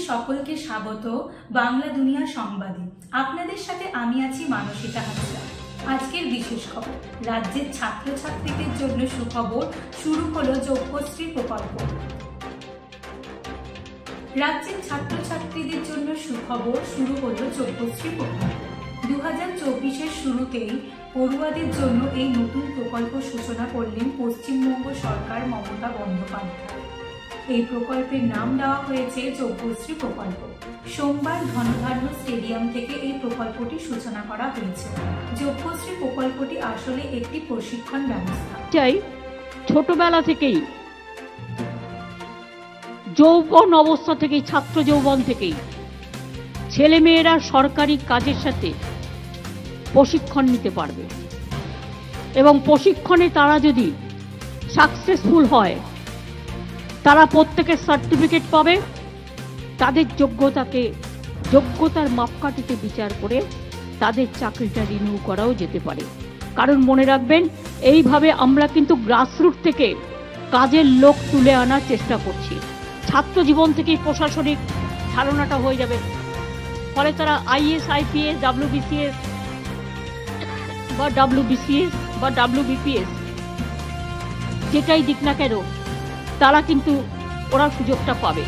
সকলকে স্বাগত বাংলা দুনিয়া সংবাদে। আপনাদের সাথে আমি আছি মানসিতা হাজরা। আজকের বিশেষ খবর, রাজ্যের ছাত্রছাত্রীদের জন্য সুখবর, শুরু হলো যোগ্যশ্রী প্রকল্প। রাজ্যের ছাত্রছাত্রীদের জন্য সুখবর, শুরু হলো যোগ্যশ্রী প্রকল্প। 2024-এর শুরুতেই পড়ুয়াদের জন্য এই নতুন প্রকল্প সূচনা করলেন পশ্চিমবঙ্গ সরকার মমতা বন্দ্যোপাধ্যায়। এই প্রকল্পের নাম দেওয়া হয়েছে যোগ্যশ্রী প্রকল্প। সোমবার ধনধান্য স্টেডিয়াম থেকে এই প্রকল্পটি সূচনা করা হয়েছে। যোগ্যশ্রী প্রকল্পটি আসলে একটি প্রশিক্ষণ ব্যবস্থা। ছোটবেলা থেকেই, যৌবন অবস্থা থেকেই, ছাত্র যৌবন থেকেই ছেলেমেয়েরা সরকারি কাজের সাথে প্রশিক্ষণ নিতে পারবে এবং প্রশিক্ষণে তারা যদি সাকসেসফুল হয়, তারা প্রত্যেকের সার্টিফিকেট পাবে। তাদের যোগ্যতার মাপকাঠিতে বিচার করে তাদের চাকরিটা রিনিউ করাও যেতে পারে। কারণ মনে রাখবেন, এইভাবে আমরা কিন্তু গ্রাসরুট থেকে কাজের লোক তুলে আনার চেষ্টা করছি। ছাত্র জীবন থেকেই প্রশাসনিক ধারণাটা হয়ে যাবে, ফলে তারা আইএস, আইপিএস, ডাব্লিউবিসিএস বা ডাব্লিউবিপিএস যেটাই দিক না কেন, তারা কিন্তু ওরা সুযোগটা পাবে।